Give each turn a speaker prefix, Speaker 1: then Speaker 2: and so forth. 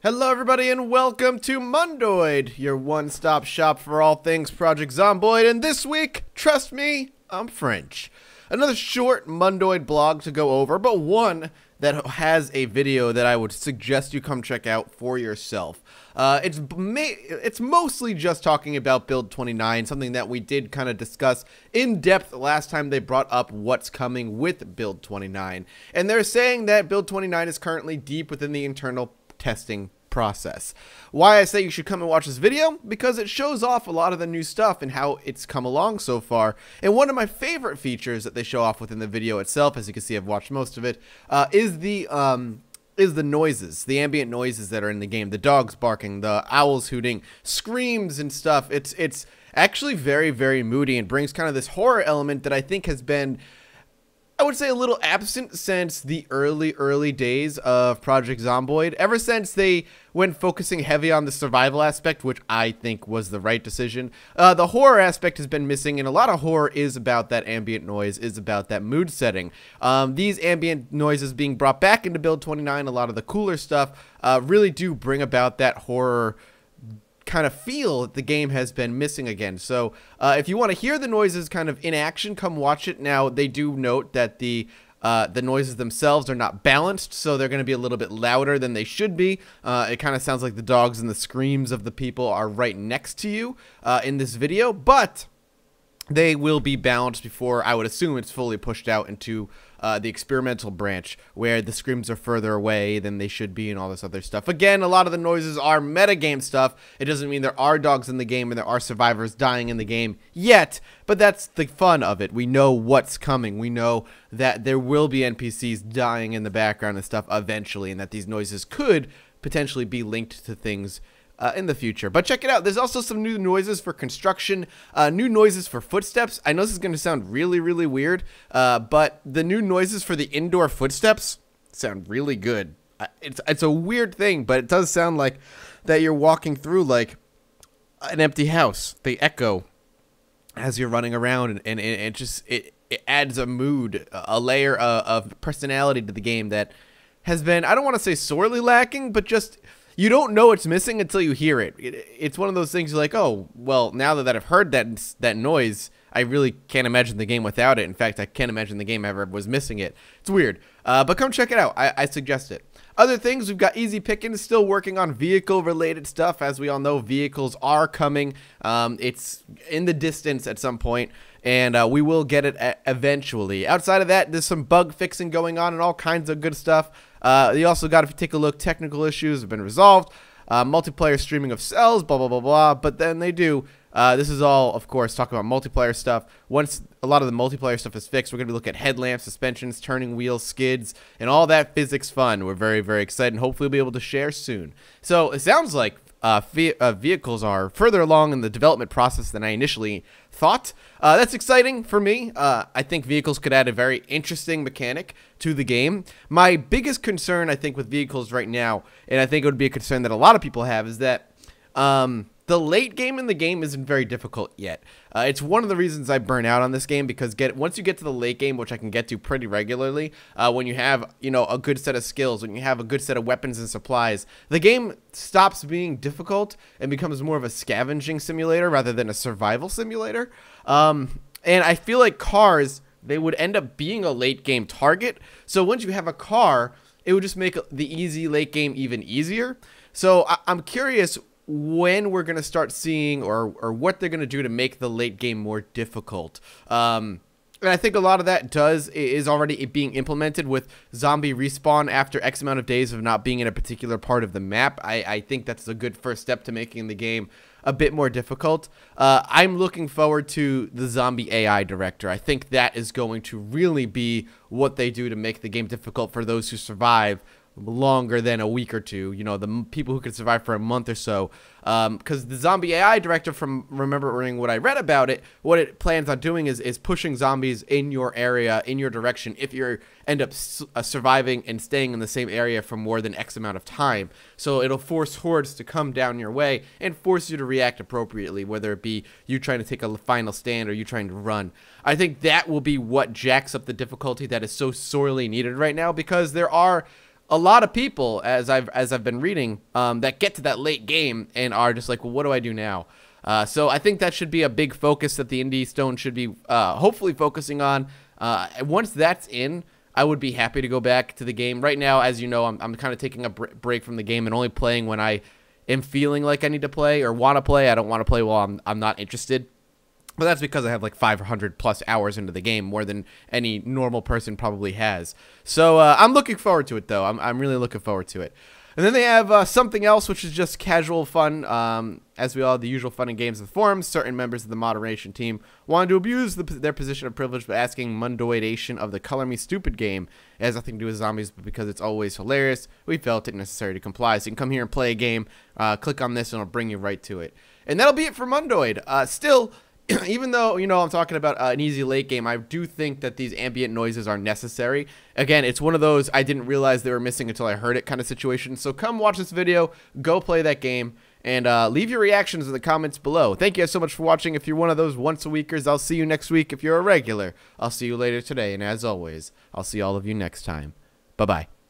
Speaker 1: Hello everybody and welcome to Mondoid, your one-stop shop for all things Project Zomboid, and this week, trust me, I'm French. Another short Mondoid blog to go over, but one that has a video that I would suggest you come check out for yourself. It's mostly just talking about Build 29, something that we did kind of discuss in depth last time they brought up what's coming with Build 29. And they're saying that Build 29 is currently deep within the internal testing process. Why I say you should come and watch this video? Because it shows off a lot of the new stuff and how it's come along so far. And one of my favorite features that they show off within the video itself, as you can see I've watched most of it, is the noises, the ambient noises that are in the game. The dogs barking, the owls hooting, screams and stuff. It's actually very, very moody and brings kind of this horror element that I think has been, I would say, a little absent since the early days of Project Zomboid. Ever since they went focusing heavy on the survival aspect, which I think was the right decision, the horror aspect has been missing, and a lot of horror is about that ambient noise, is about that mood setting. These ambient noises being brought back into Build 29, a lot of the cooler stuff, really do bring about that horror kind of feel that the game has been missing again. So if you want to hear the noises kind of in action, come watch it. Now they do note that the noises themselves are not balanced, so they're going to be a little bit louder than they should be. It kind of sounds like the dogs and the screams of the people are right next to you in this video, but they will be balanced before, I would assume, it's fully pushed out into the experimental branch, where the screams are further away than they should be and all this other stuff. Again, a lot of the noises are metagame stuff. It doesn't mean there are dogs in the game and there are survivors dying in the game yet, but that's the fun of it. We know what's coming. We know that there will be NPCs dying in the background and stuff eventually, and that these noises could potentially be linked to things in the future. But check it out. There's also some new noises for construction, new noises for footsteps. I know this is going to sound really, really weird, but the new noises for the indoor footsteps sound really good. It's a weird thing, but it does sound like that you're walking through like an empty house. They echo as you're running around, and it adds a mood, a layer of personality to the game that has been, I don't want to say sorely lacking, but just, you don't know it's missing until you hear it. It's one of those things you're like, oh, well, now that I've heard that noise, I really can't imagine the game without it. In fact, I can't imagine the game ever was missing it. It's weird. But come check it out. I suggest it. Other things, we've got Easy Pickins still working on vehicle-related stuff. As we all know, vehicles are coming. It's in the distance at some point, and we will get it eventually. Outside of that, there's some bug fixing going on and all kinds of good stuff. You also got, if you take a look, technical issues have been resolved. Multiplayer streaming of cells, blah, blah, blah, blah. But then they do. This is all, of course, talking about multiplayer stuff. Once a lot of the multiplayer stuff is fixed, we're going to be looking at headlamps, suspensions, turning wheels, skids, and all that physics fun. We're very, very excited, and hopefully we'll be able to share soon. So it sounds like vehicles are further along in the development process than I initially thought. That's exciting for me. I think vehicles could add a very interesting mechanic to the game. My biggest concern, I think, with vehicles right now, and I think it would be a concern that a lot of people have, is that the late game in the game isn't very difficult yet. It's one of the reasons I burn out on this game, because once you get to the late game, which I can get to pretty regularly, when you have, a good set of skills, when you have a good set of weapons and supplies, the game stops being difficult and becomes more of a scavenging simulator rather than a survival simulator. And I feel like cars, they would end up being a late game target. So once you have a car, it would just make the easy late game even easier. So I'm curious when we're going to start seeing or what they're going to do to make the late game more difficult. And I think a lot of that is already being implemented with zombie respawn after X amount of days of not being in a particular part of the map. I think that's a good first step to making the game a bit more difficult. I'm looking forward to the zombie AI director. I think that is going to really be what they do to make the game difficult for those who survive longer than a week or two, the people who could survive for a month or so, because the zombie AI director, from remembering what I read about it, what it plans on doing is pushing zombies in your area, in your direction, if you end up surviving and staying in the same area for more than X amount of time. So it'll force hordes to come down your way and force you to react appropriately, whether it be you trying to take a final stand or you trying to run. I think that will be what jacks up the difficulty that is so sorely needed right now, because there are a lot of people, as I've been reading, that get to that late game and are just like, well, what do I do now? So I think that should be a big focus that the Indie Stone should be hopefully focusing on. Once that's in, I would be happy to go back to the game. Right now, as you know, I'm kind of taking a break from the game and only playing when I am feeling like I need to play or want to play. I don't want to play while I'm not interested. But that's because I have like 500 plus hours into the game, more than any normal person probably has. So I'm looking forward to it, though. I'm really looking forward to it. And then they have something else, which is just casual fun. As we all have the usual fun and games in the forums, certain members of the moderation team wanted to abuse their position of privilege by asking Mondoidation of the Color Me Stupid game. It has nothing to do with zombies, but because it's always hilarious, we felt it necessary to comply. So you can come here and play a game, click on this, and it'll bring you right to it. And that'll be it for Mondoid. Still, even though, you know, I'm talking about an easy late game, I do think that these ambient noises are necessary. Again, it's one of those I didn't realize they were missing until I heard it kind of situation. So come watch this video, go play that game, and leave your reactions in the comments below. Thank you guys so much for watching. If you're one of those once-a-weekers, I'll see you next week. If you're a regular, I'll see you later today. And as always, I'll see all of you next time. Bye-bye.